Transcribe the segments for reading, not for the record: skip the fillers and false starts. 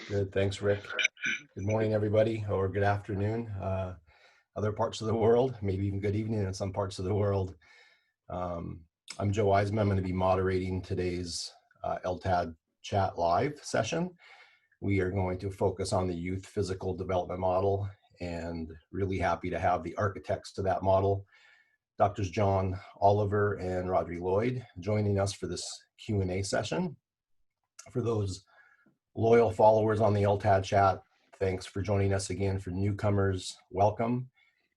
Good, thanks, Rick. Good morning, everybody, or good afternoon. Other parts of the world, maybe even good evening in some parts of the world. Um, I'm Joe Wiseman. I'm going to be moderating today's LTAD chat live session. We are going to focus on the youth physical development model, and really happy to have the architects to that model, Drs. Jon Oliver and Rhodri Lloyd, joining us for this Q&A session. For those loyal followers on the LTAD chat, thanks for joining us again. For newcomers, welcome.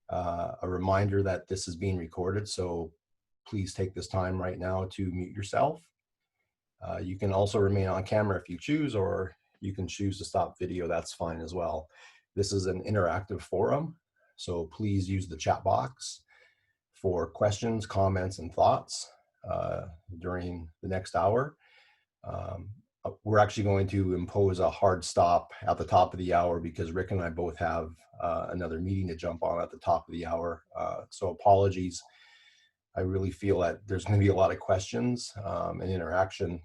A reminder that this is being recorded, so please take this time right now to mute yourself. You can also remain on camera if you choose, or you can choose to stop video, that's fine as well. This is an interactive forum, so please use the chat box for questions, comments, and thoughts during the next hour. We're actually going to impose a hard stop at the top of the hour because Rick and I both have another meeting to jump on at the top of the hour. So apologies. I really feel that there's going to be a lot of questions and interaction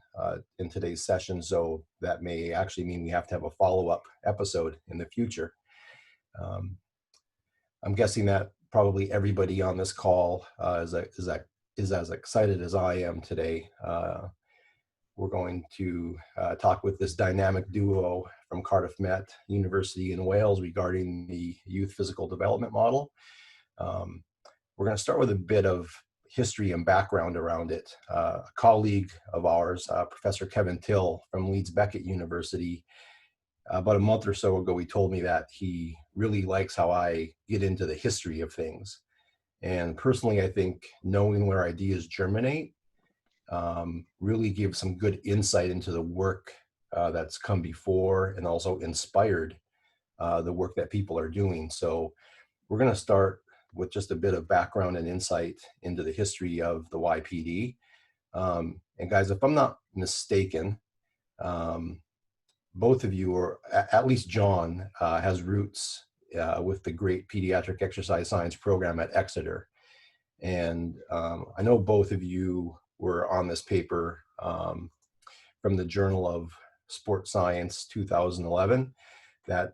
in today's session. So that may actually mean we have to have a follow-up episode in the future. I'm guessing that probably everybody on this call is as excited as I am today. We're going to talk with this dynamic duo from Cardiff Met University in Wales regarding the youth physical development model. We're going to start with a bit of history and background around it. A colleague of ours, Professor Kevin Till from Leeds Beckett University, about a month or so ago, he told me that he really likes how I get into the history of things. And personally, I think knowing where ideas germinate really gives some good insight into the work that's come before and also inspired the work that people are doing. So we're going to start with just a bit of background and insight into the history of the YPD. And guys, if I'm not mistaken, both of you, or at least Jon, has roots with the great pediatric exercise science program at Exeter. And I know both of you were on this paper from the Journal of Sports Science 2011 that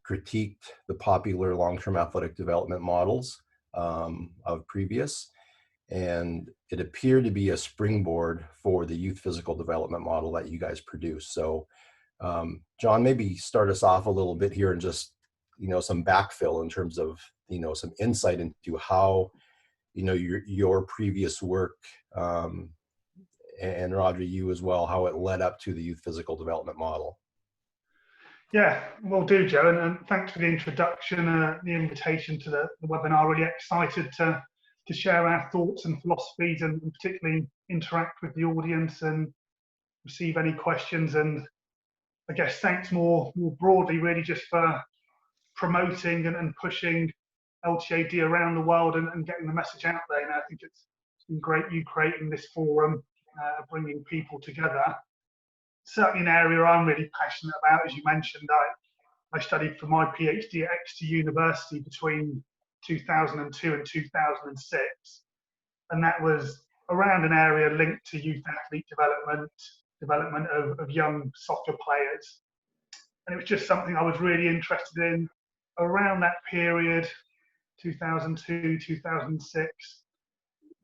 critiqued the popular long-term athletic development models of previous. And it appeared to be a springboard for the youth physical development model that you guys produced. So Jon, maybe start us off a little bit here and just, some backfill in terms of, some insight into how, your previous work, and Rhodri, you as well, how it led up to the youth physical development model. Yeah, will do, Joe, and thanks for the introduction, the invitation to the webinar. Really excited to share our thoughts and philosophies, and particularly interact with the audience and receive any questions. And I guess thanks more broadly, really, just for promoting and pushing LTAD around the world and getting the message out there. And I think it's been great you creating this forum, bringing people together. Certainly an area I'm really passionate about. As you mentioned, I studied for my PhD at Exeter University between 2002 and 2006. And that was around an area linked to youth athlete development of young soccer players. And it was just something I was really interested in around that period, 2002, 2006.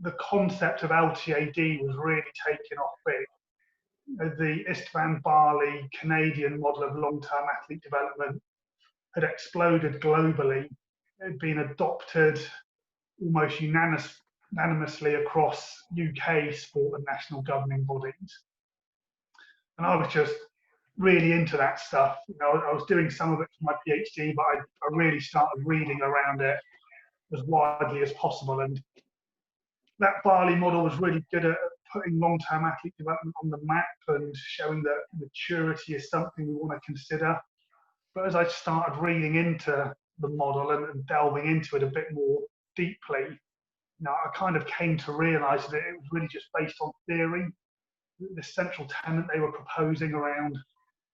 The concept of LTAD was really taking off big. The Istvan Barley Canadian model of long-term athlete development had exploded globally. It had been adopted almost unanimously across UK sport and national governing bodies. And I was just really into that stuff. I was doing some of it for my PhD, but I really started reading around it as widely as possible. And that Barley model was really good at putting long-term athlete development on the map and showing that maturity is something we want to consider. But as I started reading into the model and delving into it a bit more deeply, I kind of came to realize that it was really just based on theory. The central tenet they were proposing around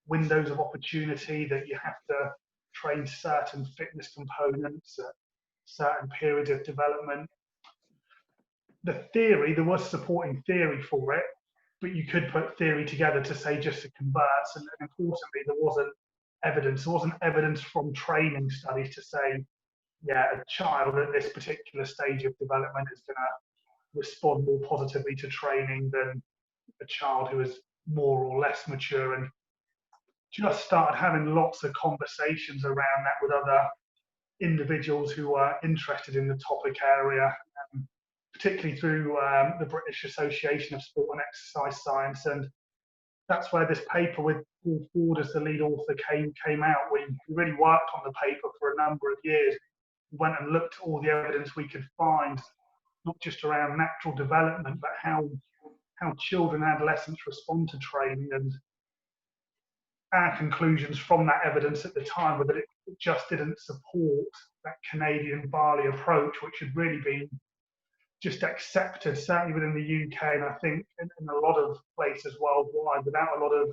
windows of opportunity, that you have to train certain fitness components at certain periods of development. The theory, there was supporting theory for it, but you could put theory together to say just to converse, and importantly, there wasn't evidence. There wasn't evidence from training studies to say, yeah, a child at this particular stage of development is going to respond more positively to training than a child who is more or less mature. And just started having lots of conversations around that with other individuals who are interested in the topic area, particularly through the British Association of Sport and Exercise Science. And that's where this paper with Paul Ford as the lead author came out. We really worked on the paper for a number of years. We went and looked at all the evidence we could find, not just around natural development, but how children and adolescents respond to training. And our conclusions from that evidence at the time were that it just didn't support that Canadian Barley approach, which had really been just accepted, certainly within the UK, and I think in a lot of places worldwide, without a lot of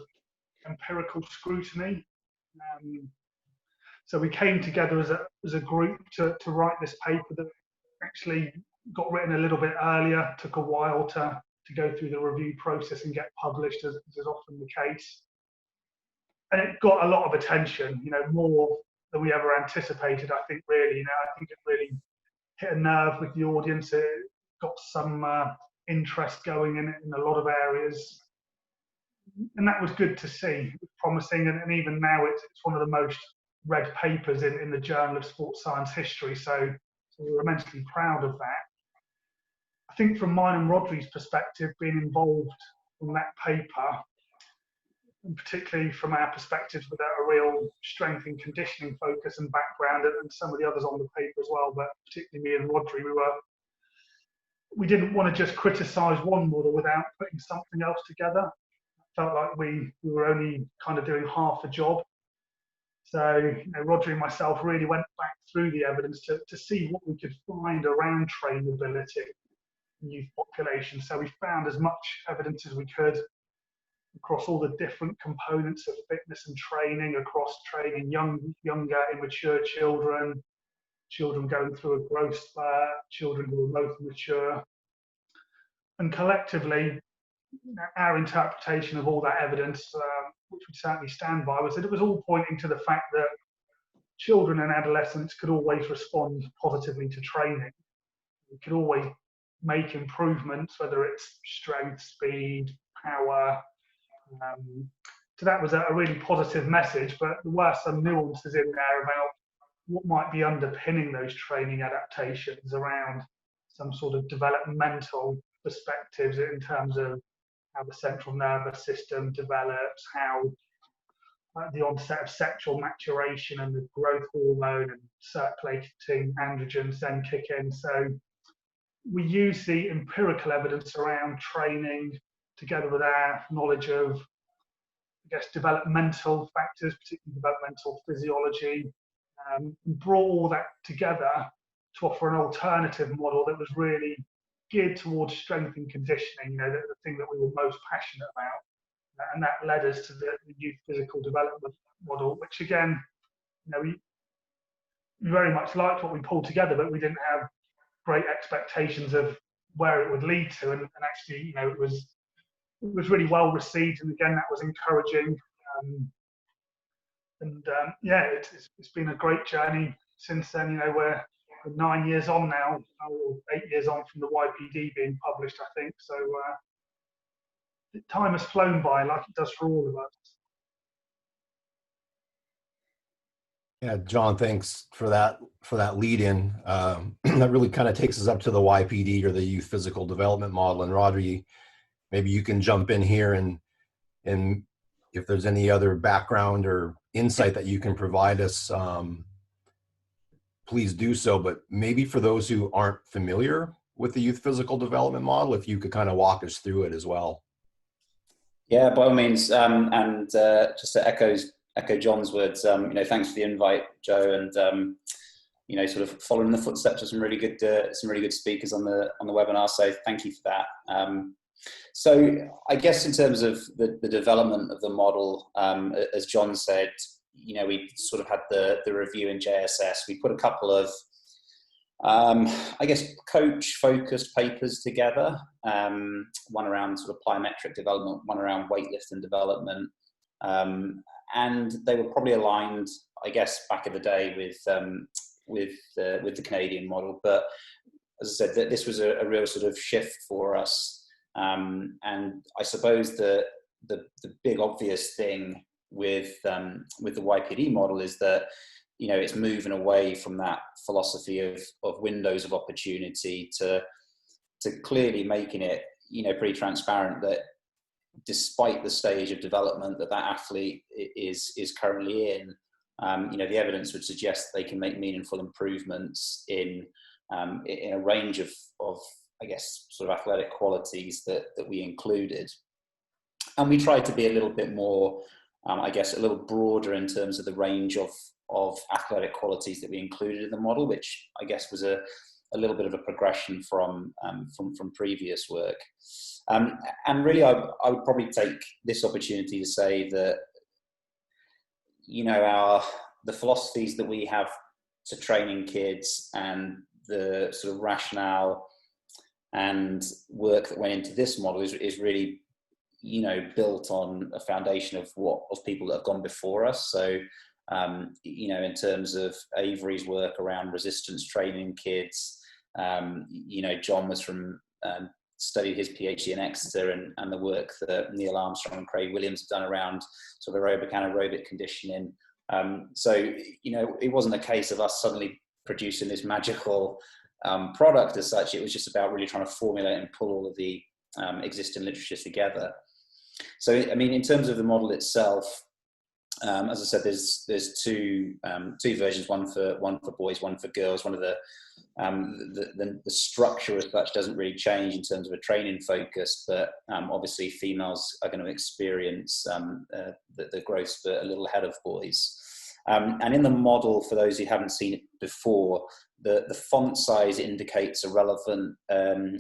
empirical scrutiny. So we came together as a group to write this paper that actually got written a little bit earlier, took a while to go through the review process and get published, as is often the case. And it got a lot of attention, more than we ever anticipated, I think, really. I think it really hit a nerve with the audience. It got some interest going in a lot of areas. And that was good to see. It was promising. And even now, it's one of the most read papers in the Journal of Sports Science History. So we're immensely proud of that. I think from mine and Rhodri's perspective, being involved in that paper, and particularly from our perspectives with a real strength and conditioning focus and background, and some of the others on the paper as well, but particularly me and Rhodri, we didn't want to just criticise one model without putting something else together. It felt like we were only kind of doing half a job. So Rhodri and myself really went back through the evidence to see what we could find around trainability in youth populations. So we found as much evidence as we could across all the different components of fitness and training, across training younger, immature children, children going through a growth spurt, children who are both mature. And collectively, our interpretation of all that evidence, which we certainly stand by, was that it was all pointing to the fact that children and adolescents could always respond positively to training. We could always make improvements, whether it's strength, speed, power. So that was a really positive message, but there were some nuances in there about what might be underpinning those training adaptations around some sort of developmental perspectives in terms of how the central nervous system develops, how the onset of sexual maturation and the growth hormone and circulating androgens then kick in. So we use the empirical evidence around training together with our knowledge of, I guess, developmental factors, particularly developmental physiology, and brought all that together to offer an alternative model that was really geared towards strength and conditioning, the thing that we were most passionate about. And that led us to the youth physical development model, which again, we very much liked what we pulled together, but we didn't have great expectations of where it would lead to. And actually, it was really well received, and again, that was encouraging. It's been a great journey since then. We're 9 years on now, or 8 years on from the YPD being published, I think. So time has flown by, like it does for all of us. Yeah, John, thanks for that lead in. That really kind of takes us up to the YPD, or the Youth Physical Development Model. And Rhodri, maybe you can jump in here and if there's any other background or insight that you can provide us, please do so. But maybe for those who aren't familiar with the Youth Physical Development Model, if you could kind of walk us through it as well. Yeah, by all means. Just to echo John's words, thanks for the invite, Joe, and sort of following the footsteps of some really good speakers on the webinar. So thank you for that. So I guess in terms of the development of the model, as John said, we sort of had the review in JSS. We put a couple of, coach-focused papers together, one around sort of plyometric development, one around weightlifting development. and they were probably aligned, I guess, back in the day with the Canadian model. But as I said, that this was a real sort of shift for us. And I suppose the big obvious thing with the YPD model is that, you know, it's moving away from that philosophy of windows of opportunity to clearly making it, you know, pretty transparent that despite the stage of development that athlete is currently in, you know, the evidence would suggest they can make meaningful improvements in a range of, I guess, sort of athletic qualities that we included. And we tried to be a little bit more, I guess, a little broader in terms of the range of athletic qualities that we included in the model, which I guess was a little bit of a progression from previous work. And really, I would probably take this opportunity to say that, you know, the philosophies that we have to training kids and the sort of rationale and work that went into this model is really, you know, built on a foundation of people that have gone before us. So, you know, in terms of Avery's work around resistance training kids, you know, Jon was studied his PhD in Exeter, and the work that Neil Armstrong and Craig Williams have done around sort of aerobic and anaerobic conditioning. So, you know, it wasn't a case of us suddenly producing this magical product as such. It was just about really trying to formulate and pull all of the existing literature together. So, I mean, in terms of the model itself, as I said, there's two versions, one for boys, one for girls. One of the structure as such doesn't really change in terms of a training focus, but obviously females are going to experience the growth spurt a little ahead of boys. And in the model, for those who haven't seen it before, the font size indicates a relevant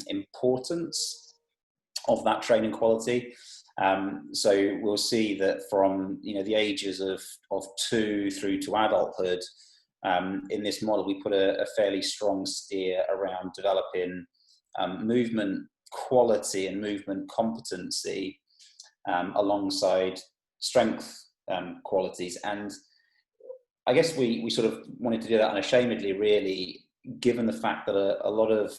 importance of that training quality. So we'll see that from, you know, the ages of 2 through to adulthood, in this model, we put a fairly strong steer around developing movement quality and movement competency alongside strength qualities. And I guess we sort of wanted to do that unashamedly, really, given the fact that a lot of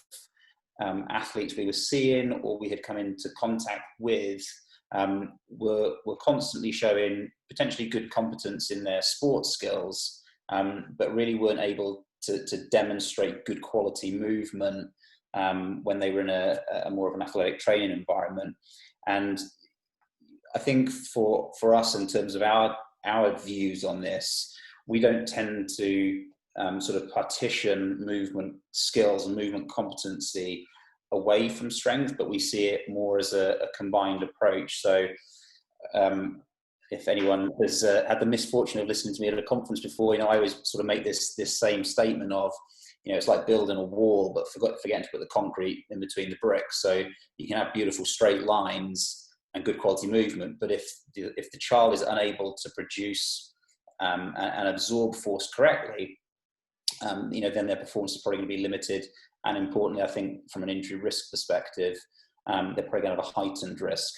athletes we were seeing or we had come into contact with were constantly showing potentially good competence in their sports skills, but really weren't able to demonstrate good quality movement when they were in a more of an athletic training environment. And I think for us, in terms of our views on this, we don't tend to sort of partition movement skills and movement competency away from strength, but we see it more as a combined approach. So if anyone has had the misfortune of listening to me at a conference before, you know, I always sort of make this same statement of, you know, it's like building a wall, but forgetting to put the concrete in between the bricks. So you can have beautiful straight lines and good quality movement, but if the child is unable to produce and absorb force correctly, you know, then their performance is probably going to be limited. And importantly, I think from an injury risk perspective, they're probably going to have a heightened risk.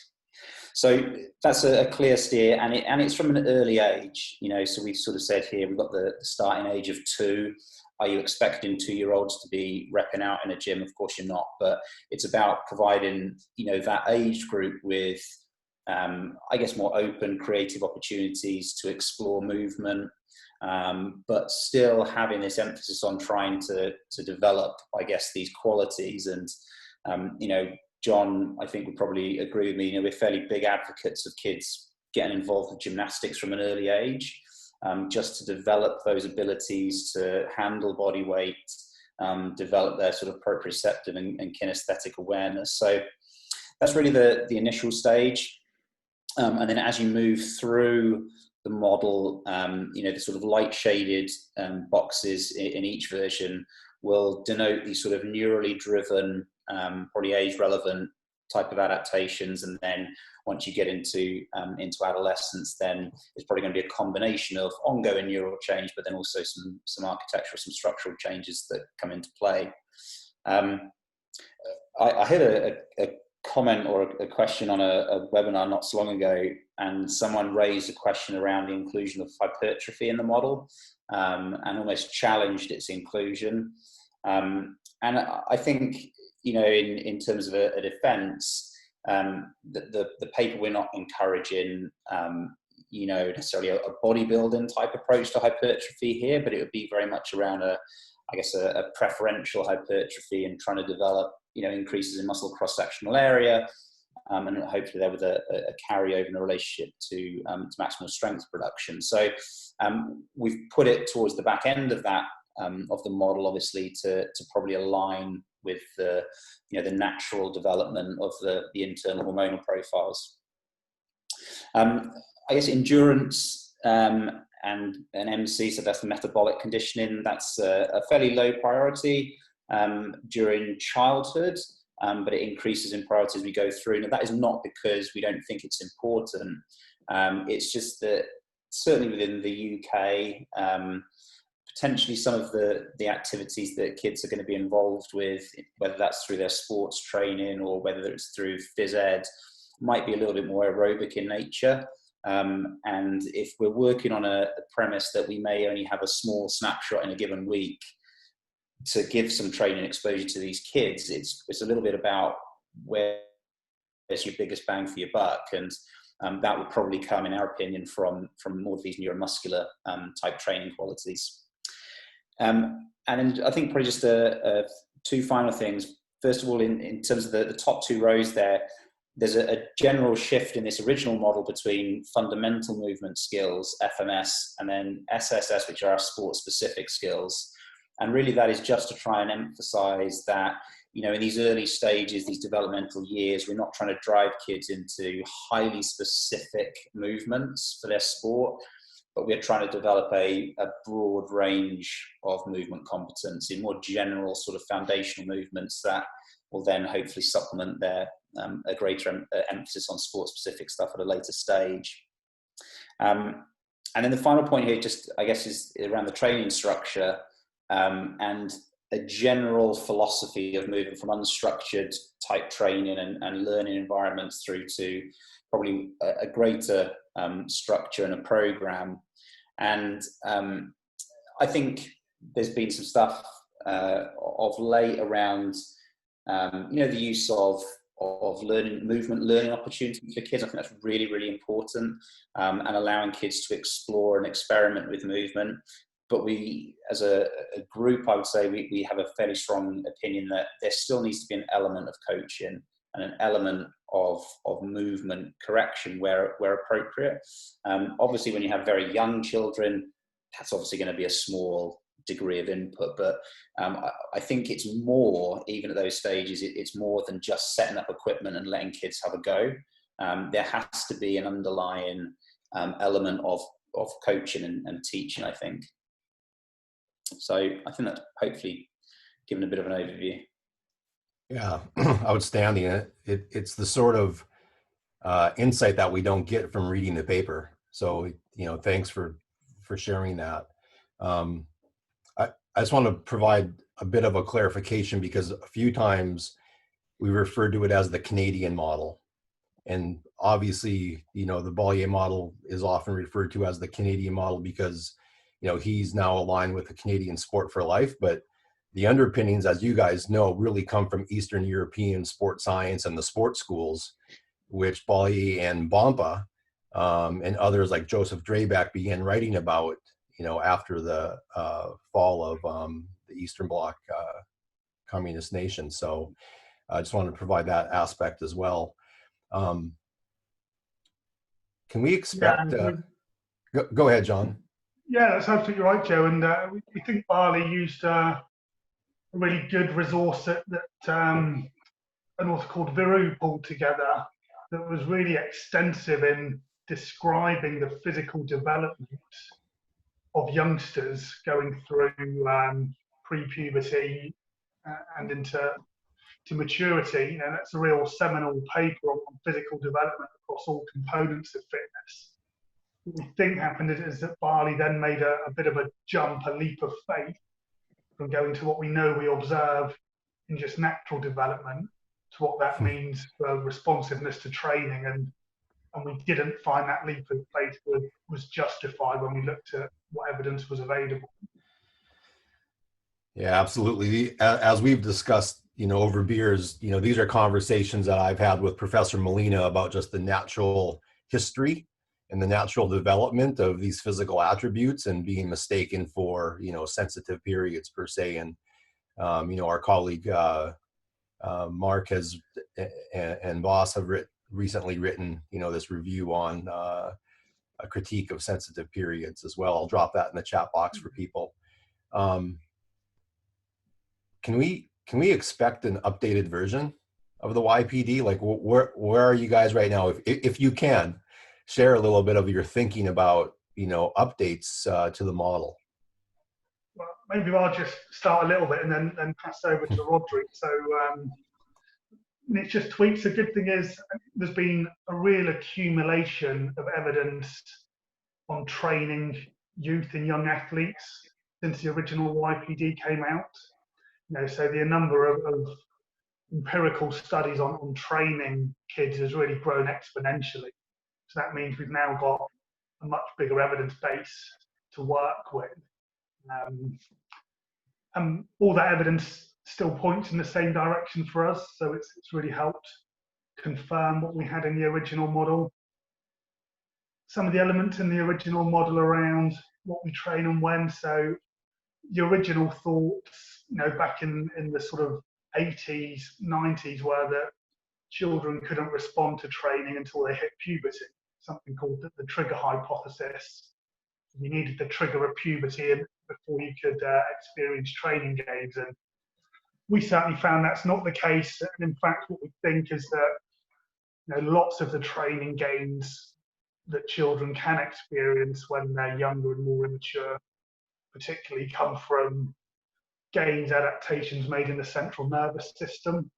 So that's a clear steer, and it's from an early age, you know. So we've sort of said here, we've got the starting age of 2. Are you expecting 2-year-olds to be repping out in a gym? Of course you're not, but it's about providing, you know, that age group with, I guess, more open, creative opportunities to explore movement, but still having this emphasis on trying to develop, I guess, these qualities. And, you know, Jon, I think would probably agree with me, you know, we're fairly big advocates of kids getting involved with gymnastics from an early age, just to develop those abilities to handle body weight, develop their sort of proprioceptive and kinesthetic awareness. So that's really the initial stage. And then as you move through the model, you know, the sort of light shaded boxes in each version will denote these sort of neurally driven, probably age relevant type of adaptations. And then once you get into adolescence, then it's probably going to be a combination of ongoing neural change, but then also some architectural, some structural changes that come into play. I heard a comment or a question on a webinar not so long ago, and someone raised a question around the inclusion of hypertrophy in the model, and almost challenged its inclusion. And I think, you know, in terms of a defense, the paper, we're not encouraging, you know, necessarily a bodybuilding type approach to hypertrophy here, but it would be very much around I guess a preferential hypertrophy and trying to develop, you know, increases in muscle cross-sectional area, and hopefully there with a carryover in a relationship to maximal strength production. So we've put it towards the back end of that, of the model, obviously, to probably align with the, you know, the natural development of the internal hormonal profiles. I guess endurance and an MC, so that's metabolic conditioning, that's a fairly low priority during childhood, but it increases in priority as we go through. Now, that is not because we don't think it's important. It's just that certainly within the UK, potentially some of the activities that kids are going to be involved with, whether that's through their sports training or whether it's through phys ed, might be a little bit more aerobic in nature. And if we're working on a premise that we may only have a small snapshot in a given week to give some training exposure to these kids, it's a little bit about where's your biggest bang for your buck. And that would probably come, in our opinion, from more of these neuromuscular type training qualities. And then I think probably just two final things. First of all, in terms of the top two rows there's a general shift in this original model between fundamental movement skills, FMS, and then SSS, which are our sport-specific skills. And really that is just to try and emphasize that, you know, in these early stages, these developmental years, we're not trying to drive kids into highly specific movements for their sport, but we're trying to develop a broad range of movement competence in more general sort of foundational movements that will then hopefully supplement their a greater emphasis on sport-specific stuff at a later stage. And then the final point here, just I guess, is around the training structure and a general philosophy of moving from unstructured type training and learning environments through to probably a greater structure and a program. And I think there's been some stuff of late around you know, the use of learning opportunities for kids. I think that's really, really important, and allowing kids to explore and experiment with movement. But we, as a group, I would say we have a fairly strong opinion that there still needs to be an element of coaching and an element of movement correction where appropriate. Obviously, when you have very young children, that's obviously going to be a small degree of input, but I think it's more, even at those stages, it's more than just setting up equipment and letting kids have a go. There has to be an underlying element of coaching and teaching, I think. So I think that's hopefully given a bit of an overview. Yeah, outstanding. It's the sort of insight that we don't get from reading the paper. So, you know, thanks for sharing that. I just want to provide a bit of a clarification, because a few times we refer to it as the Canadian model. And obviously, you know, the Bollier model is often referred to as the Canadian model because, you know, he's now aligned with the Canadian Sport for Life. But the underpinnings, as you guys know, really come from Eastern European sport science and the sports schools, which Bollier and Bompa and others like Joseph Drabak began writing about, you know, after the fall of the Eastern Bloc communist nations. So I just wanted to provide that aspect as well. Can we expect, go ahead, John. Yeah, that's absolutely right, Joe. And we think Barley used a really good resource that an author called Viru pulled together that was really extensive in describing the physical development of youngsters going through pre-puberty and into maturity. And that's a real seminal paper on physical development across all components of fitness. What we think happened is that Barley then made a bit of a jump, a leap of faith from going to what we know we observe in just natural development to what that means for responsiveness to training, and we didn't find that leap of faith was justified when we looked at what evidence was available. Yeah, absolutely. As we've discussed, over beers, these are conversations that I've had with Professor Molina about just the natural history and the natural development of these physical attributes and being mistaken for, sensitive periods per se. And, our colleague, Mark and Voss have recently written, this review on a critique of sensitive periods as well. I'll drop that in the chat box for people. Can we expect an updated version of the YPD? Like, where are you guys right now? If you can share a little bit of your thinking about, updates to the model. Well, maybe I'll just start a little bit and then pass over to Rhodri. So it's just tweaks. The good thing is there's been a real accumulation of evidence on training youth and young athletes since the original YPD came out. So the number of empirical studies on training kids has really grown exponentially. So that means we've now got a much bigger evidence base to work with. And all that evidence still points in the same direction for us. So it's really helped confirm what we had in the original model. Some of the elements in the original model around what we train and when. So the original thoughts, back in the sort of 80s, 90s, were that children couldn't respond to training until they hit puberty, something called the trigger hypothesis. You needed the trigger of puberty before you could experience training gains. And we certainly found that's not the case. And in fact, what we think is that lots of the training gains that children can experience when they're younger and more immature particularly come from gains, adaptations made in the central nervous system.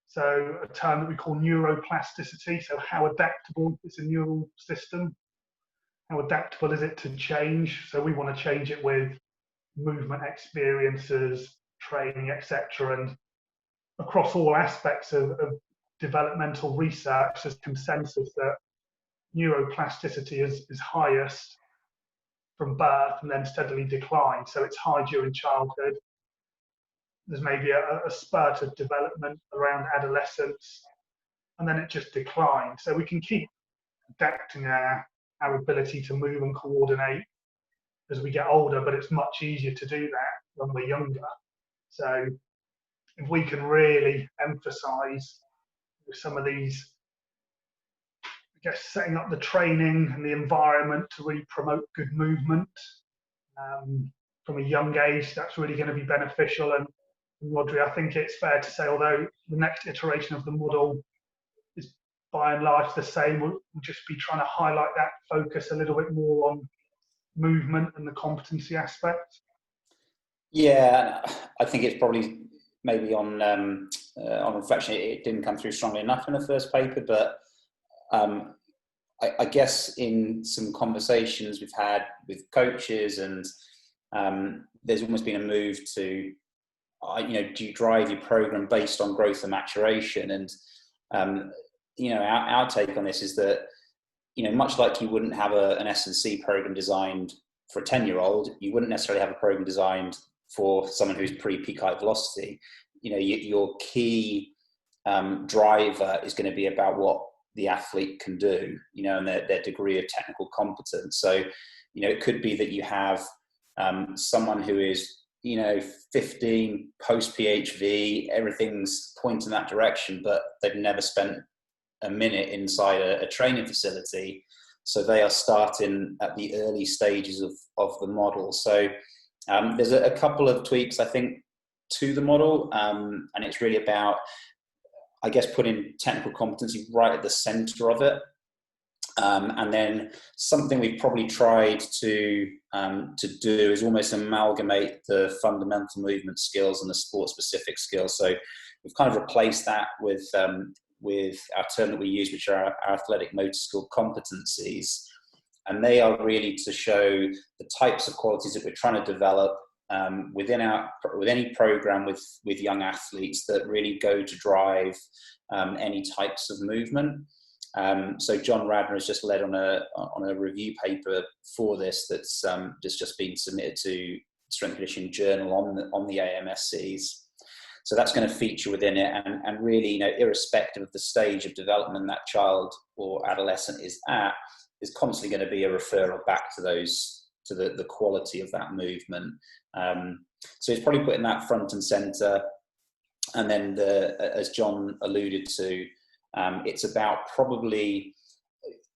So a term that we call neuroplasticity. So how adaptable is a neural system? How adaptable is it to change? So we want to change it with movement experiences, training, etc. And across all aspects of developmental research, there's consensus that neuroplasticity is highest from birth and then steadily declines. So it's high during childhood. There's maybe a spurt of development around adolescence, and then it just declines. So we can keep adapting our ability to move and coordinate as we get older, but it's much easier to do that when we're younger. So if we can really emphasize some of these, I guess, setting up the training and the environment to really promote good movement from a young age, that's really going to be beneficial. And Rhodri, I think it's fair to say, although the next iteration of the model is by and large the same, we'll just be trying to highlight that focus a little bit more on movement and the competency aspect. Yeah, I think it's probably maybe on reflection, it didn't come through strongly enough in the first paper, but I guess in some conversations we've had with coaches, and there's almost been a move to, do you drive your program based on growth and maturation? And, our take on this is that, much like you wouldn't have an S&C program designed for a 10-year-old, you wouldn't necessarily have a program designed for someone who's pre-peak height velocity. Your key driver is going to be about what the athlete can do, and their degree of technical competence. So, it could be that you have someone who is, 15, post-PHV, everything's pointing that direction, but they've never spent a minute inside a training facility. So they are starting at the early stages of the model. So there's a couple of tweaks, I think, to the model, and it's really about, I guess, putting technical competency right at the center of it. And then something we've probably tried to do is almost amalgamate the fundamental movement skills and the sport-specific skills. So we've kind of replaced that with our term that we use, which are our athletic motor skill competencies. And they are really to show the types of qualities that we're trying to develop with any program with young athletes that really go to drive any types of movement. So John Radner has just led on a review paper for this that's just been submitted to Strength and Conditioning Journal on the AMSCs. So that's going to feature within it, and really, you know, irrespective of the stage of development that child or adolescent is at, is constantly going to be a referral back to the quality of that movement. So it's probably putting that front and center. And then as John alluded to, it's about probably,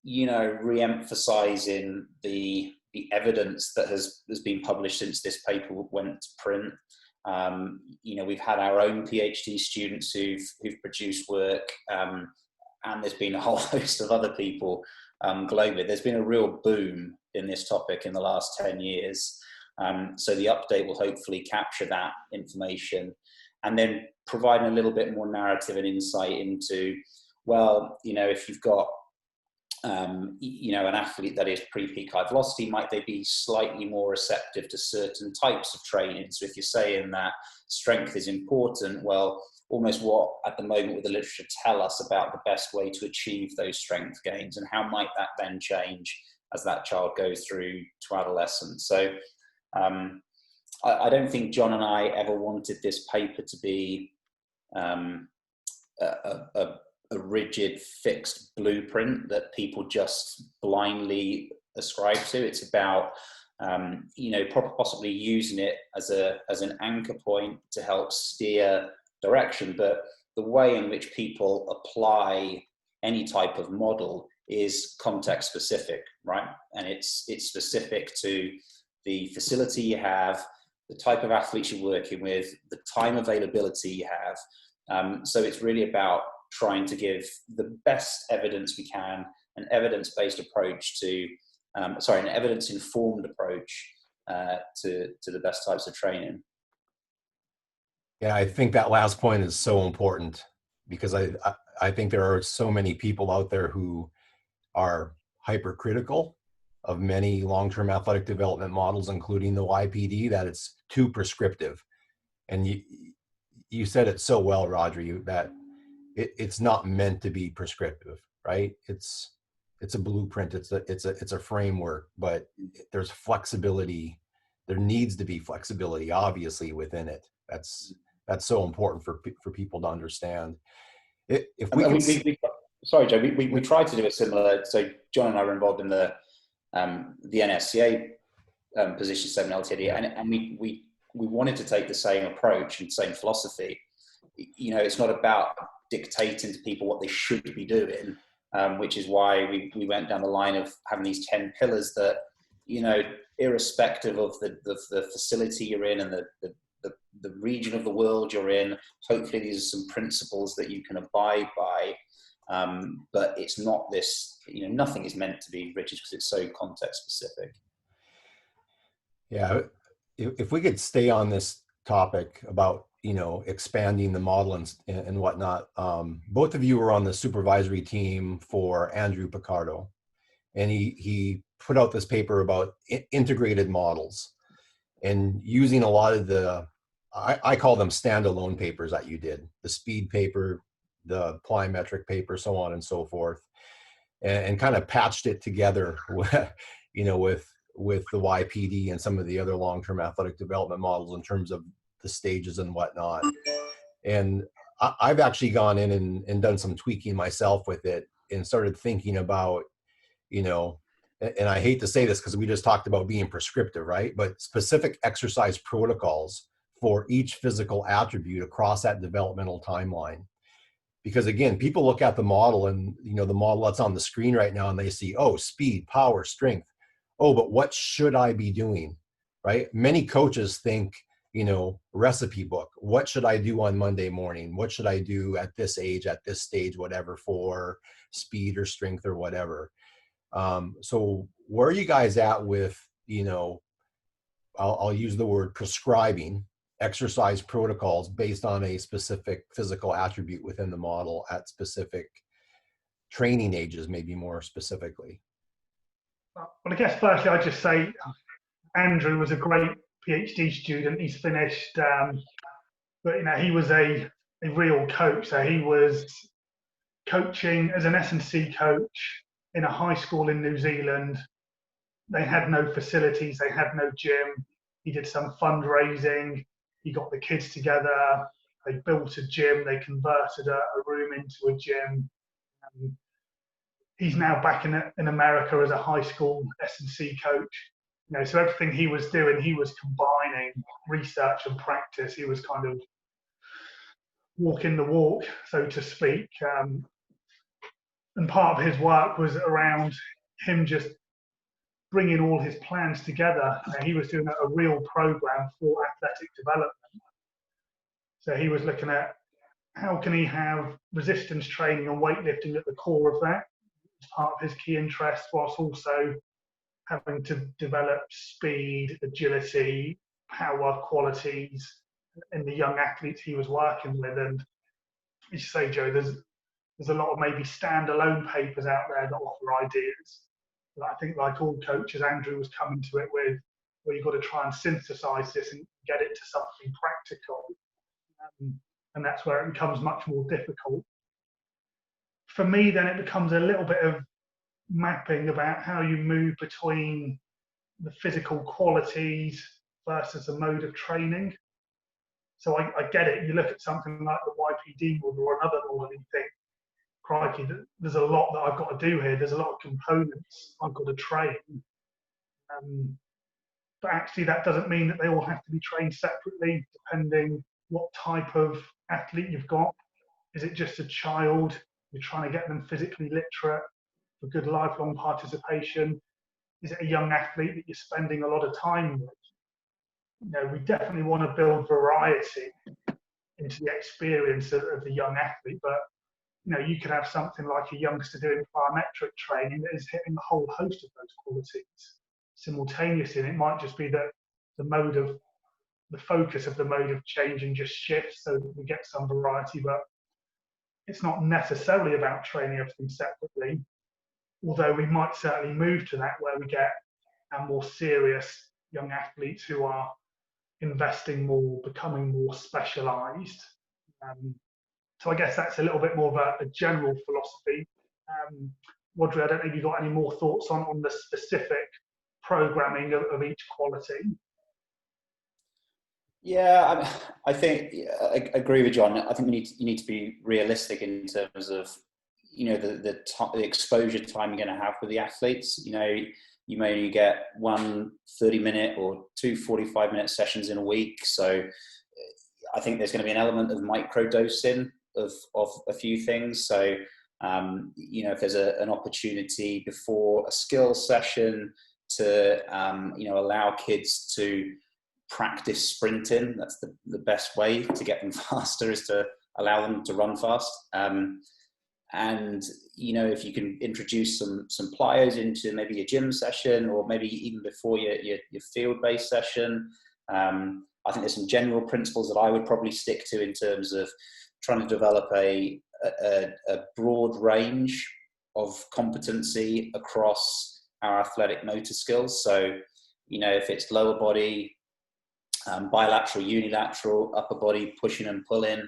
you know, re-emphasizing the evidence that has been published since this paper went to print. You know, we've had our own PhD students who've produced work, and there's been a whole host of other people globally. There's been a real boom in this topic in the last 10 years. So the update will hopefully capture that information, and then providing a little bit more narrative and insight into, well, you know, if you've got, you know, an athlete that is pre-peak high velocity, might they be slightly more receptive to certain types of training? So if you're saying that strength is important, well, almost what at the moment with the literature tell us about the best way to achieve those strength gains, and how might that then change as that child goes through to adolescence? So I don't think John and I ever wanted this paper to be a rigid, fixed blueprint that people just blindly ascribe to. It's about, you know, possibly using it as an anchor point to help steer direction. But the way in which people apply any type of model is context specific, right? And it's specific to the facility you have, the type of athletes you're working with, the time availability you have. So it's really about trying to give the best evidence we can, an evidence-based approach to, an evidence-informed approach to the best types of training. Yeah, I think that last point is so important, because I think there are so many people out there who are hypercritical of many long-term athletic development models, including the YPD, that it's too prescriptive. And you said it so well, Rhodri, that it's not meant to be prescriptive, right? It's a blueprint, it's a framework, but there's flexibility. There needs to be flexibility, obviously, within it. That's so important for people to understand. Sorry, Joe. We tried to do a similar. So John and I were involved in the NSCA position statement LTAD, yeah. and we wanted to take the same approach and same philosophy. You know, it's not about dictating to people what they should be doing, which is why we went down the line of having these 10 pillars that, you know, irrespective of the facility you're in and the region of the world you're in, hopefully these are some principles that you can abide by. But it's not this, you know, nothing is meant to be rigid because it's so context specific. Yeah, if we could stay on this topic about, you know, expanding the model and whatnot. Both of you were on the supervisory team for Andrew Picardo, and he put out this paper about integrated models, and using a lot of the, I call them standalone papers that you did, the speed paper, the plyometric paper, so on and so forth, and kind of patched it together with, you know, with the YPD and some of the other long-term athletic development models in terms of the stages and whatnot. And I've actually gone in and done some tweaking myself with it and started thinking about, you know, and I hate to say this because we just talked about being prescriptive, right? But specific exercise protocols for each physical attribute across that developmental timeline. Because again, people look at the model and, you know, the model that's on the screen right now, and they see, oh, speed, power, strength. Oh, but what should I be doing, right? Many coaches think, you know, recipe book. What should I do on Monday morning? What should I do at this age, at this stage, whatever, for speed or strength or whatever? So where are you guys at with, you know, I'll use the word prescribing exercise protocols based on a specific physical attribute within the model at specific training ages, maybe more specifically? Well, I guess firstly, I'd just say Andrew was a great PhD student. He's finished, but he was a real coach. So he was coaching as an S&C coach in a high school in New Zealand. They had no facilities, they had no gym. He did some fundraising. He got the kids together. They built a gym. They converted a room into a gym. He's now back in America as a high school S&C coach. So everything he was doing, he was combining research and practice. He was kind of walking the walk, so to speak. And part of his work was around him just bringing all his plans together. He was doing a real program for athletic development. So he was looking at how can he have resistance training and weightlifting at the core of that as part of his key interest, whilst also having to develop speed, agility, power qualities in the young athletes he was working with. And as you say, Joe, there's a lot of maybe standalone papers out there that offer ideas. But I think, like all coaches, Andrew was coming to it with, where you've got to try and synthesize this and get it to something practical. And that's where it becomes much more difficult. For me, then it becomes a little bit of mapping about how you move between the physical qualities versus the mode of training. So I get it. You look at something like the YPD model or another model and you think, crikey, there's a lot that I've got to do here. There's a lot of components I've got to train. But actually that doesn't mean that they all have to be trained separately, depending what type of athlete you've got. Is it just a child? You're trying to get them physically literate for good lifelong participation? Is it a young athlete that you're spending a lot of time with? We definitely want to build variety into the experience of the young athlete, but you could have something like a youngster doing plyometric training that is hitting a whole host of those qualities simultaneously. And it might just be that the focus of the mode of changing just shifts so that we get some variety, but it's not necessarily about training everything separately, although we might certainly move to that where we get more serious young athletes who are investing more, becoming more specialised. So I guess that's a little bit more of a general philosophy. Rhodri, I don't know if you've got any more thoughts on the specific programming of each quality. Yeah, I think I agree with Jon. I think you need to be realistic in terms of the exposure time you're going to have with the athletes. You may only get 1 30-minute or 2 45-minute sessions in a week. So I think there's going to be an element of micro-dosing of a few things. So, if there's an opportunity before a skill session to, allow kids to practice sprinting, that's the best way to get them faster, is to allow them to run fast. And if you can introduce some plyos into maybe a gym session, or maybe even before your field-based session, I think there's some general principles that I would probably stick to in terms of trying to develop a broad range of competency across our athletic motor skills. So, if it's lower body, bilateral, unilateral, upper body, pushing and pulling,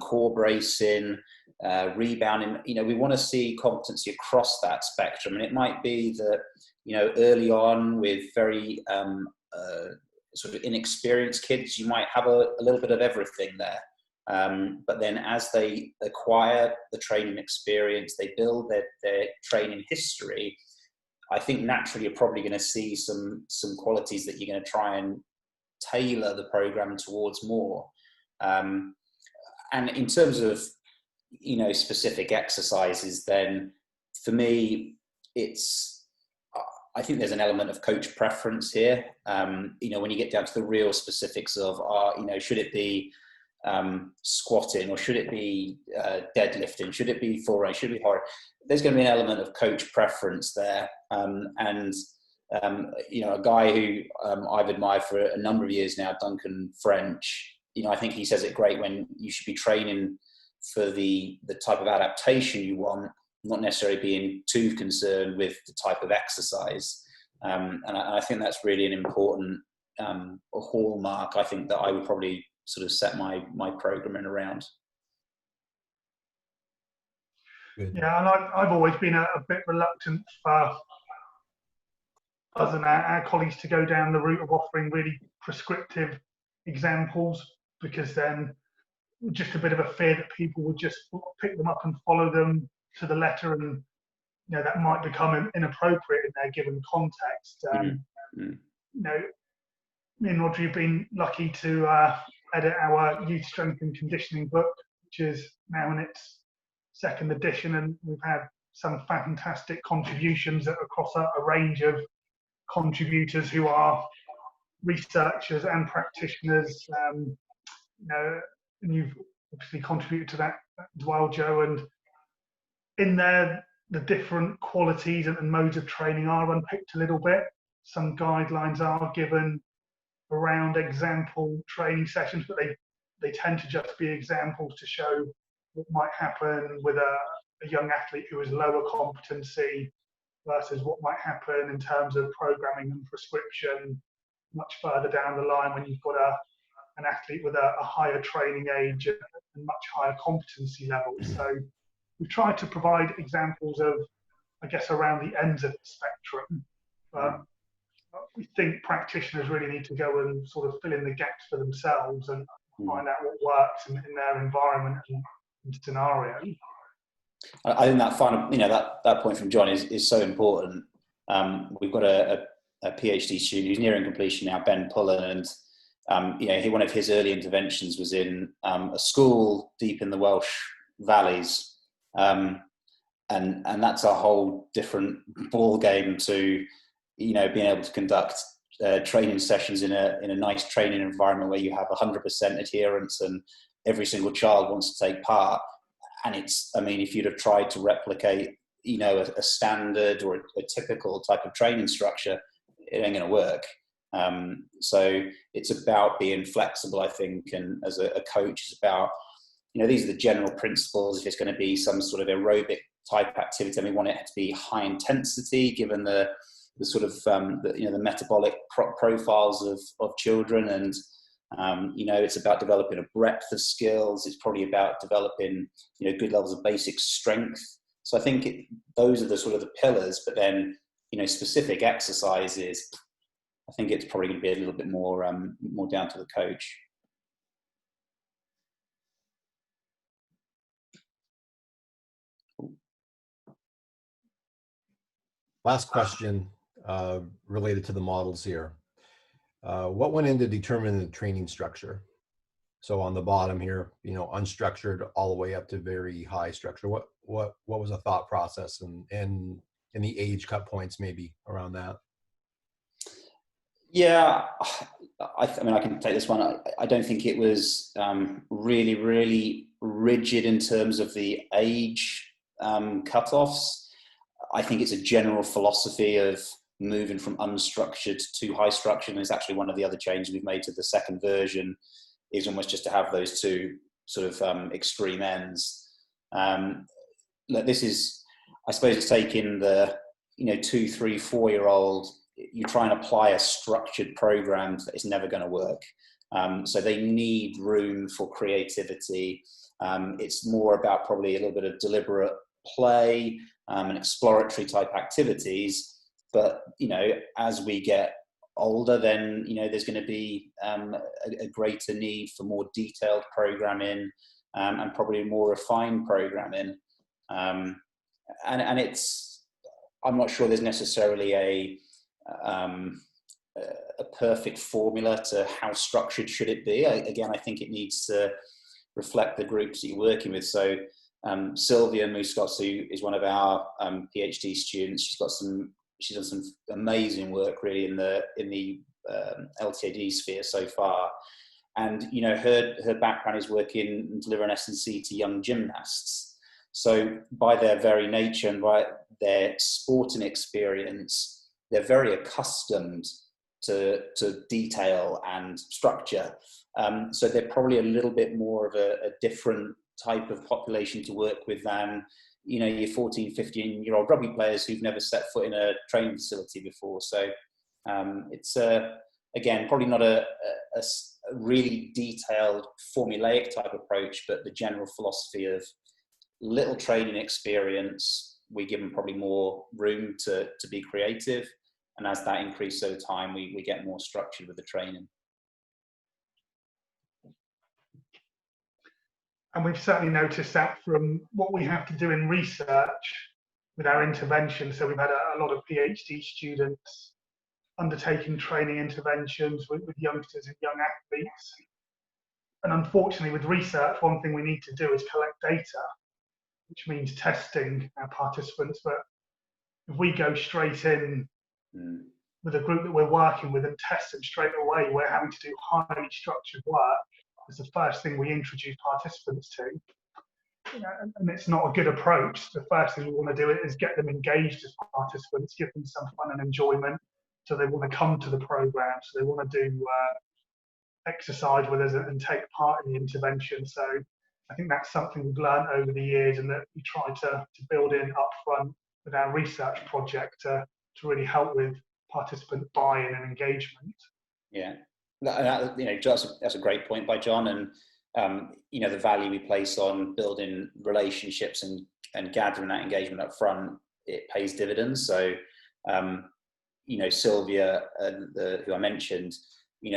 core bracing, rebounding, we want to see competency across that spectrum. And it might be that, early on with very sort of inexperienced kids, you might have a little bit of everything there. But then as they acquire the training experience, they build their training history, I think naturally you're probably going to see some qualities that you're going to try and tailor the program towards more. And in terms of, specific exercises, then for me, I think there's an element of coach preference here. When you get down to the real specifics of, should it be squatting, or should it be deadlifting, should it be forearm, should it be hard, there's going to be an element of coach preference there. A guy who I've admired for a number of years now, Duncan French, I think he says it great when you should be training for the type of adaptation you want, not necessarily being too concerned with the type of exercise. And I think that's really an important a hallmark, I think, that I would probably sort of set my programming around. Good. Yeah, and I've always been a bit reluctant for us and our colleagues to go down the route of offering really prescriptive examples, because then just a bit of a fear that people would just pick them up and follow them to the letter, and that might become inappropriate in their given context. Me and Rhodri have been lucky to edit our youth strength and conditioning book, which is now in its second edition, and we've had some fantastic contributions across a range of contributors who are researchers and practitioners. And you've obviously contributed to that as well, Joe. And in there, the different qualities and modes of training are unpicked a little bit. Some guidelines are given around example training sessions, but they tend to just be examples to show what might happen with a young athlete who is lower competency versus what might happen in terms of programming and prescription much further down the line when you've got an athlete with a higher training age and much higher competency levels. So we've tried to provide examples of, I guess, around the ends of the spectrum. We think practitioners really need to go and sort of fill in the gaps for themselves and find out what works in their environment and scenario. I think that final, that point from Jon is so important. We've got a PhD student who's nearing completion now, Ben Pullen, and one of his early interventions was in a school deep in the Welsh valleys, and that's a whole different ball game to being able to conduct training sessions in a nice training environment where you have 100% adherence and every single child wants to take part. And if you'd have tried to replicate, a standard or a typical type of training structure, it ain't going to work. So it's about being flexible, I think, and as a coach, it's about, these are the general principles. If it's going to be some sort of aerobic type activity, we want it to be high intensity, given the sort of the metabolic profiles of children, and it's about developing a breadth of skills. It's probably about developing good levels of basic strength. So I think those are the sort of the pillars, but then specific exercises, I think it's probably going to be a little bit more down to the coach. Last question related to the models here. What went into determining the training structure? So on the bottom here, unstructured all the way up to very high structure. What was a thought process and the age cut points maybe around that? Yeah, I can take this one. I don't think it was really, really rigid in terms of the age cutoffs. I think it's a general philosophy of moving from unstructured to high structured, and it's actually one of the other changes we've made to the second version is almost just to have those two sort of extreme ends. This is, I suppose, it's taking the 2, 3, 4-year-old. You try and apply a structured program that is never going to work. So they need room for creativity. It's more about probably a little bit of deliberate play and exploratory type activities. But, as we get older, then, there's going to be a greater need for more detailed programming and probably more refined programming. And it's, I'm not sure there's necessarily a perfect formula to how structured should it be. Again, I think it needs to reflect the groups that you're working with. So Sylvia Muscos, is one of our PhD students. She's done some amazing work really in the LTAD sphere so far. And, her background is working and delivering S&C to young gymnasts. So by their very nature and by their sporting experience, they're very accustomed to detail and structure. So they're probably a little bit more of a different type of population to work with than, your 14, 15-year-old rugby players who've never set foot in a training facility before. So it's again, probably not a really detailed formulaic type approach, but the general philosophy of little training experience, we give them probably more room to be creative. And as that increases over time, we get more structured with the training. And we've certainly noticed that from what we have to do in research with our intervention. So we've had a lot of PhD students undertaking training interventions with youngsters and young athletes. And unfortunately, with research, one thing we need to do is collect data, which means testing our participants. But if we go straight in with a group that we're working with and test them straight away, we're having to do highly structured work. It's the first thing we introduce participants to. And it's not a good approach. The first thing we want to do is get them engaged as participants, give them some fun and enjoyment, so they want to come to the program, so they want to do exercise with us and take part in the intervention. So I think that's something we've learned over the years, and that we try to build in upfront with our research project to really help with participant buy-in and engagement. Yeah, that's a great point by Jon, and the value we place on building relationships and gathering that engagement up front, it pays dividends. So Sylvia, who I mentioned,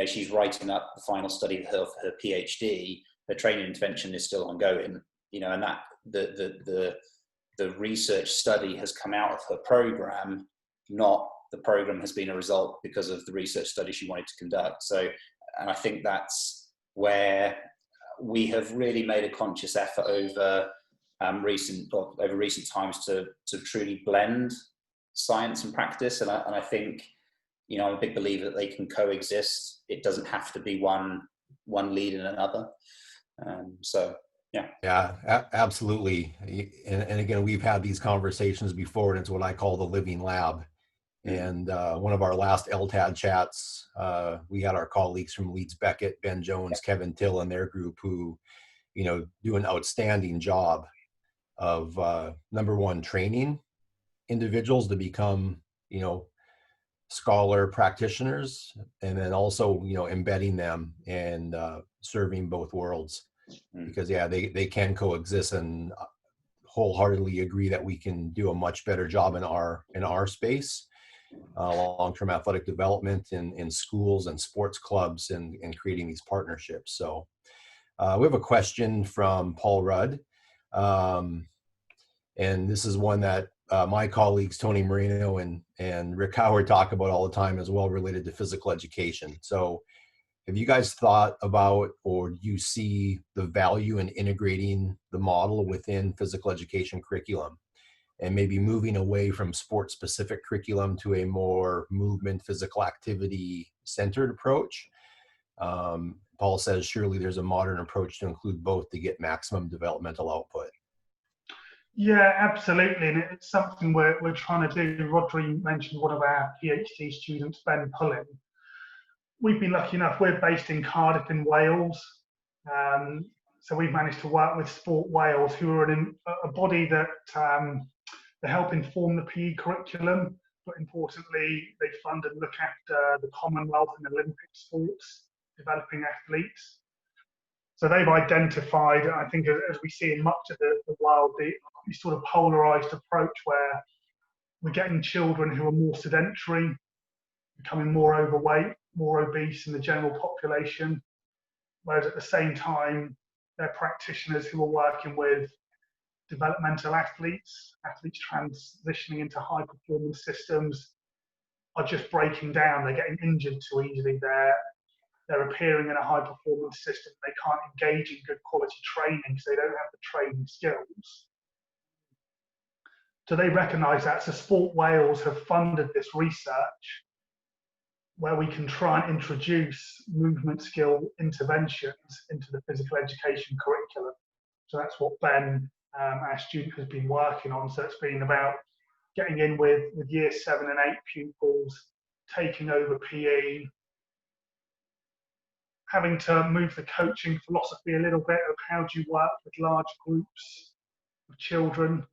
she's writing up the final study of her PhD. Her training intervention is still ongoing, and that the research study has come out of her program, not the program has been a result because of the research study she wanted to conduct. So, and I think that's where we have really made a conscious effort over recent times to truly blend science and practice. And I think, I'm a big believer that they can coexist. It doesn't have to be one lead and another. Yeah, absolutely. And again, we've had these conversations before, and it's what I call the living lab. And one of our last LTAD chats, we had our colleagues from Leeds Beckett, Ben Jones, Kevin Till, and their group who, do an outstanding job of, number one, training individuals to become, scholar practitioners, and then also, embedding them and serving both worlds. Because, they can coexist, and wholeheartedly agree that we can do a much better job in our space. Long-term athletic development in schools and sports clubs, and creating these partnerships. So we have a question from Paul Rudd. And this is one that my colleagues, Tony Marino and Rick Howard, talk about all the time as well, related to physical education. So have you guys thought about, or do you see the value in integrating the model within physical education curriculum, and maybe moving away from sport-specific curriculum to a more movement, physical activity-centered approach? Paul says, surely there's a modern approach to include both to get maximum developmental output. Yeah, absolutely. And it's something we're trying to do. Rhodri mentioned one of our PhD students, Ben Pullen. We've been lucky enough, we're based in Cardiff in Wales. So we've managed to work with Sport Wales, who are a body that they help inform the PE curriculum, but importantly, they fund and look after the Commonwealth and Olympic sports, developing athletes. So they've identified, I think, as we see in much of the world, the sort of polarized approach where we're getting children who are more sedentary, becoming more overweight, more obese in the general population, whereas at the same time, they're practitioners who are working with developmental athletes transitioning into high performance systems are just breaking down. They're getting injured too easily. They're appearing in a high performance system. They can't engage in good quality training because they don't have the training skills. So they recognise that. So Sport Wales have funded this research where we can try and introduce movement skill interventions into the physical education curriculum. So that's what Ben, our student, has been working on. So it's been about getting in with year 7 and 8 pupils, taking over PE, having to move the coaching philosophy a little bit of how do you work with large groups of children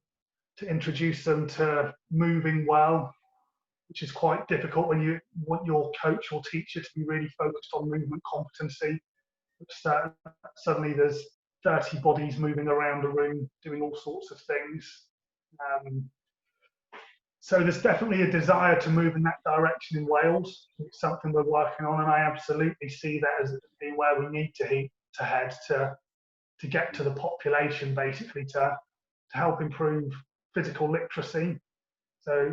to introduce them to moving well, which is quite difficult when you want your coach or teacher to be really focused on movement competency. Suddenly there's 30 bodies moving around a room doing all sorts of things. So there's definitely a desire to move in that direction in Wales. It's something we're working on, and I absolutely see that as being where we need to head to get to the population, basically to help improve physical literacy. So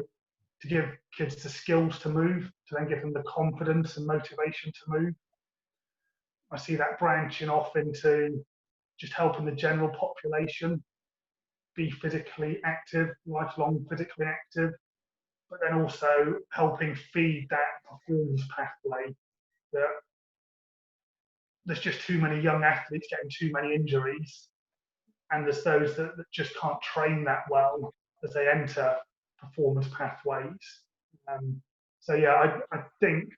to give kids the skills to move, to then give them the confidence and motivation to move. I see that branching off into just helping the general population be physically active, lifelong physically active, but then also helping feed that performance pathway. That there's just too many young athletes getting too many injuries, and there's those that just can't train that well as they enter performance pathways. So yeah, I think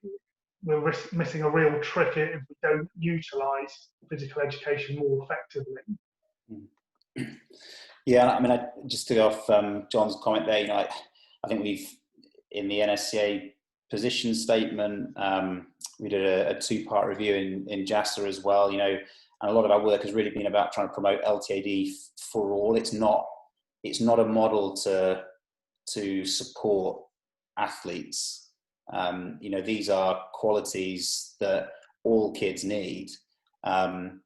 we're missing a real trick if we don't utilise physical education more effectively. Yeah, I mean, just to go off Jon's comment there, I think we've, in the NSCA position statement, we did a 2-part review in JASA as well, and a lot of our work has really been about trying to promote LTAD for all. It's not a model to support athletes. These are qualities that all kids need. And,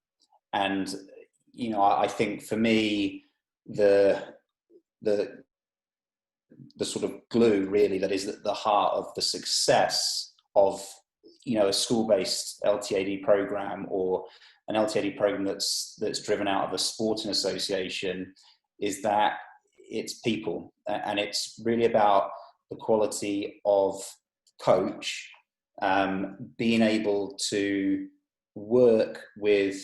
I think for me, the sort of glue really that is at the heart of the success of, a school-based LTAD program or an LTAD program that's driven out of a sporting association is that it's people, and it's really about the quality of coach being able to work with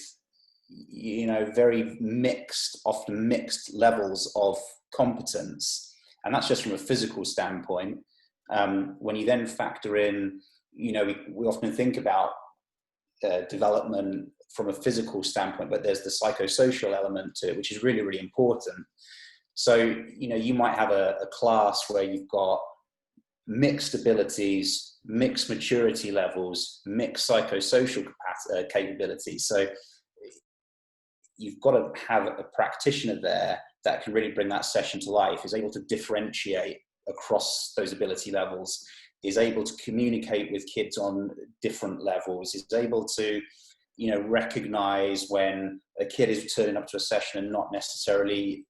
very often mixed levels of competence, and that's just from a physical standpoint. When you then factor in, we often think about development from a physical standpoint, but there's the psychosocial element to it, which is really, really important. So, you might have a class where you've got mixed abilities, mixed maturity levels, mixed psychosocial capabilities. So you've got to have a practitioner there that can really bring that session to life, is able to differentiate across those ability levels, is able to communicate with kids on different levels, is able to, recognize when a kid is turning up to a session and not necessarily,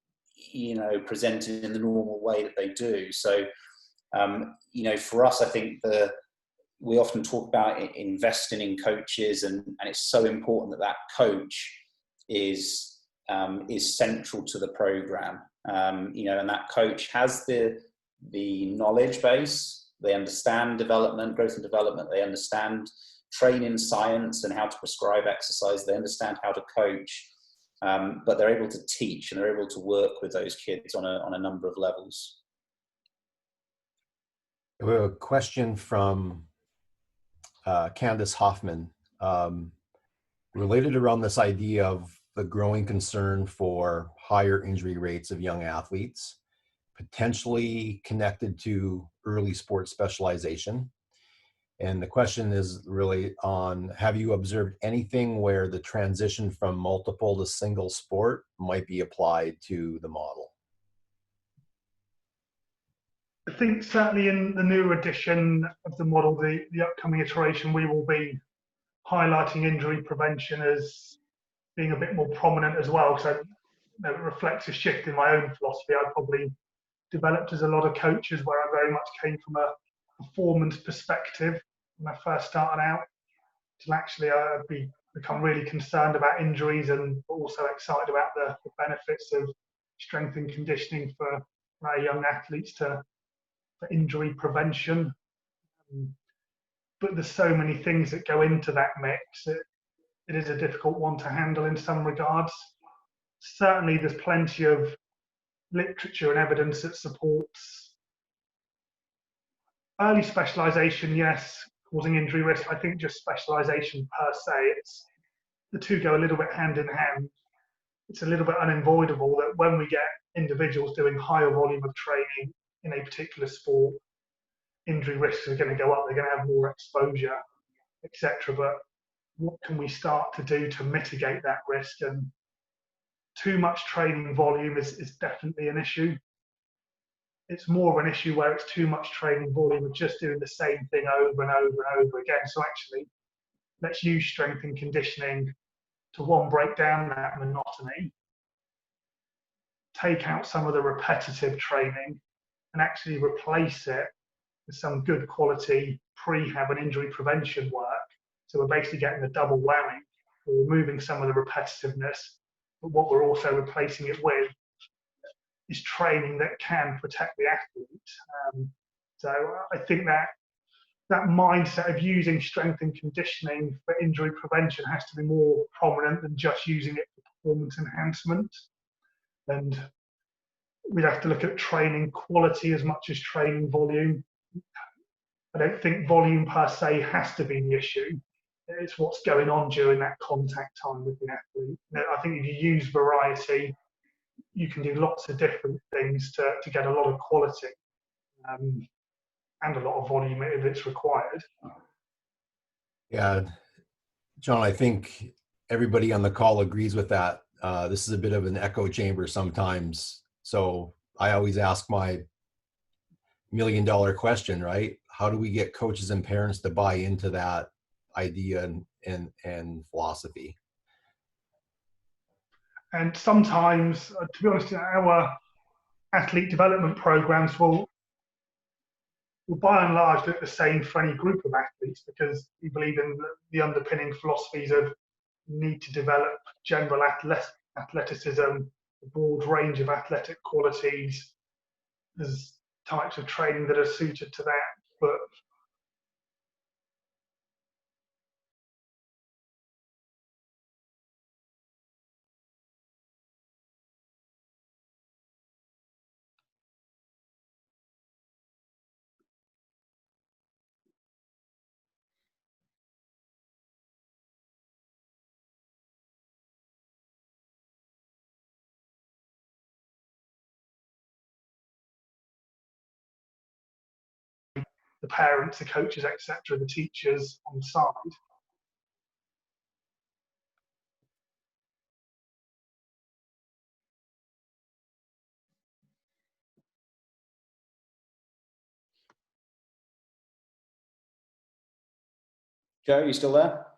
presenting in the normal way that they do. So, for us, I think we often talk about investing in coaches, and it's so important that coach is central to the program. And that coach has the knowledge base. They understand development, growth and development. They understand training science and how to prescribe exercise. They understand how to coach, but they're able to teach, and they're able to work with those kids on a number of levels. We have a question from Candace Hoffman, related around this idea of the growing concern for higher injury rates of young athletes, potentially connected to early sports specialization. And the question is really on, have you observed anything where the transition from multiple to single sport might be applied to the model? I think certainly in the new edition of the model, the upcoming iteration, we will be highlighting injury prevention as being a bit more prominent as well. So it reflects a shift in my own philosophy. I probably developed as a lot of coaches where I very much came from a performance perspective when I first started out, till actually I've become really concerned about injuries and also excited about the benefits of strength and conditioning for our young athletes for injury prevention. But there's so many things that go into that mix. It is a difficult one to handle in some regards. Certainly there's plenty of literature and evidence that supports early specialisation, yes, causing injury risk. I think just specialisation per se, the two go a little bit hand in hand. It's a little bit unavoidable that when we get individuals doing higher volume of training in a particular sport, injury risks are going to go up, they're going to have more exposure, etc. But what can we start to do to mitigate that risk? And too much training volume is definitely an issue. It's more of an issue where it's too much training volume of just doing the same thing over and over and over again. So actually, let's use strength and conditioning to, one, break down that monotony, take out some of the repetitive training, and actually replace it with some good quality prehab and injury prevention work. So we're basically getting a double whammy. We're removing some of the repetitiveness, but what we're also replacing it with is training that can protect the athlete. So I think that mindset of using strength and conditioning for injury prevention has to be more prominent than just using it for performance enhancement. And we'd have to look at training quality as much as training volume. I don't think volume per se has to be the issue. It's what's going on during that contact time with the athlete. I think if you use variety, you can do lots of different things to get a lot of quality and a lot of volume if it's required. Yeah, John, I think everybody on the call agrees with that. This is a bit of an echo chamber sometimes. So I always ask my million-dollar question, right? How do we get coaches and parents to buy into that idea and philosophy? And sometimes, to be honest, our athlete development programs will by and large look the same for any group of athletes, because we believe in the underpinning philosophies of need to develop general athleticism, a broad range of athletic qualities. There's types of training that are suited to that, but the parents, the coaches, etc., the teachers on side. Joe, you still there?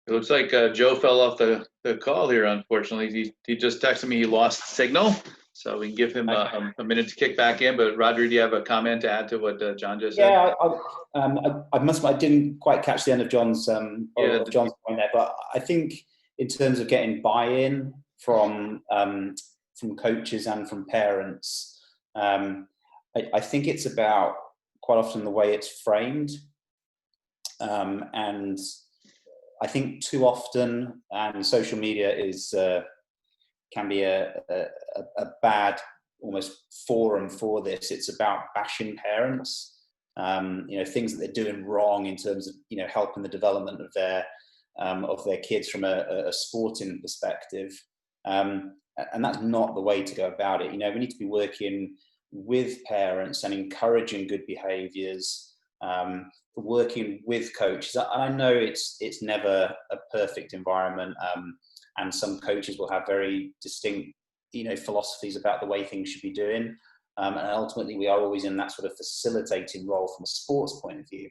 It looks like Joe fell off the call here, unfortunately. He just texted me he lost signal, so we can give him a minute to kick back in. But Rhodri, do you have a comment to add to what John just said? Yeah, I didn't quite catch the end of John's point there, but I think in terms of getting buy-in from coaches and from parents, I think it's about quite often the way it's framed, and I think too often, and social media can be a bad almost forum for this. It's about bashing parents, things that they're doing wrong in terms of helping the development of their kids from a sporting perspective, and that's not the way to go about it. We need to be working with parents and encouraging good behaviours. Working with coaches, and I know it's never a perfect environment, and some coaches will have very distinct philosophies about the way things should be doing, and ultimately we are always in that sort of facilitating role from a sports point of view,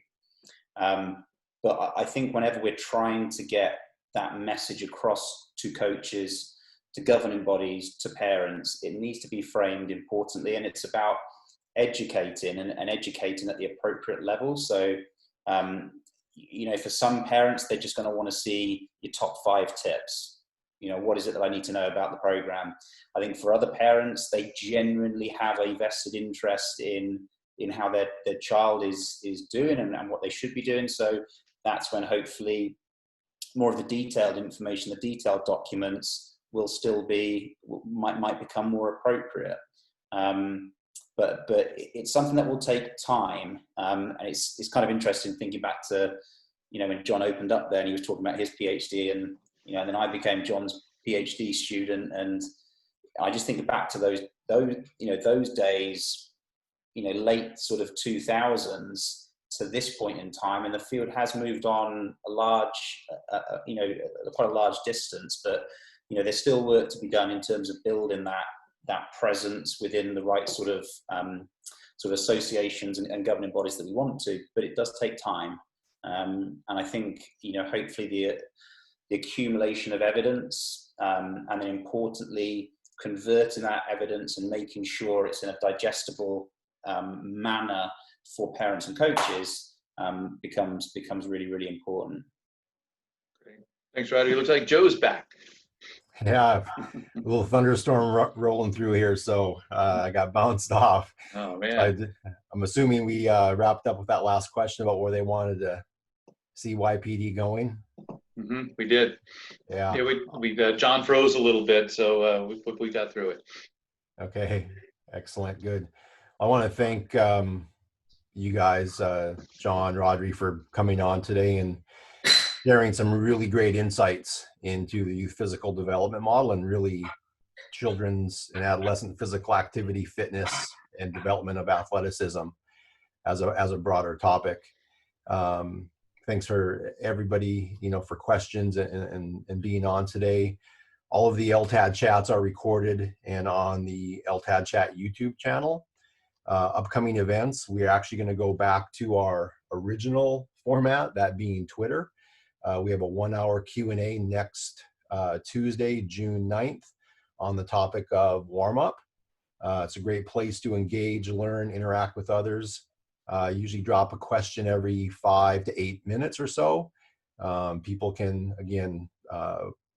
but I think whenever we're trying to get that message across to coaches, to governing bodies, to parents, it needs to be framed importantly, and it's about educating and educating at the appropriate level. So for some parents, they're just going to want to see your top 5 tips. What is it that I need to know about the program? I think for other parents, they genuinely have a vested interest in how their child is doing and what they should be doing. So that's when hopefully more of the detailed information, the detailed documents will still might become more appropriate. But it's something that will take time, and it's kind of interesting thinking back to when John opened up there and he was talking about his PhD, and then I became John's PhD student, and I just think back to those days, late sort of 2000s to this point in time, and the field has moved on a large, quite a large distance, but there's still work to be done in terms of building that presence within the right sort of associations and governing bodies that we want to, but it does take time. And I think, hopefully the accumulation of evidence, and then importantly, converting that evidence and making sure it's in a digestible manner for parents and coaches becomes really, really important. Great. Thanks, Rhodri. It looks like Joe's back. Yeah, a little thunderstorm rolling through here, so I got bounced off. Oh, man. I'm assuming we wrapped up with that last question about where they wanted to see YPD going. Mm-hmm, we did. Yeah. We John froze a little bit, so we got through it. Okay, excellent, good. I want to thank you guys, Jon, Rhodri, for coming on today and sharing some really great insights into the youth physical development model and really children's and adolescent physical activity, fitness, and development of athleticism as a broader topic. Thanks for everybody, for questions and being on today. All of the LTAD chats are recorded and on the LTADchat YouTube channel. Upcoming events, we're actually going to go back to our original format, that being Twitter. We have a 1-hour Q&A next Tuesday, June 9th, on the topic of warm-up. It's a great place to engage, learn, interact with others. Usually drop a question every 5 to 8 minutes or so. People can, again,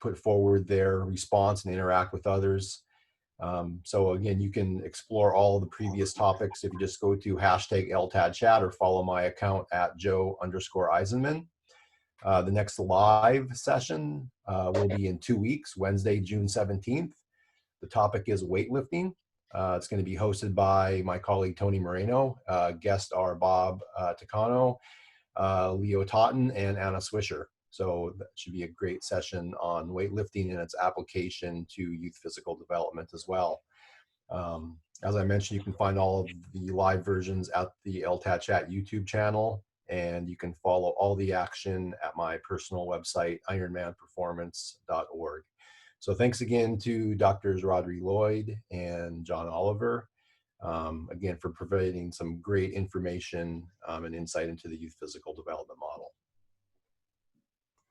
put forward their response and interact with others. So again, you can explore all of the previous topics if you just go to #LTADchat or follow my account at Joe_Eisenman. The next live session will be in 2 weeks, Wednesday, June 17th. The topic is weightlifting. It's going to be hosted by my colleague, Tony Moreno. Guests are Bob Takano, Leo Totten, and Anna Swisher. So that should be a great session on weightlifting and its application to youth physical development as well. As I mentioned, you can find all of the live versions at the LTADchat YouTube channel, and you can follow all the action at my personal website, ironmanperformance.org. So thanks again to Drs. Rhodri Lloyd and Jon Oliver, again, for providing some great information and insight into the youth physical development model.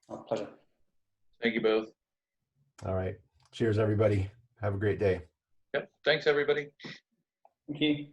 Oh, pleasure. Thank you both. All right. Cheers, everybody. Have a great day. Yep. Thanks, everybody. Thank you.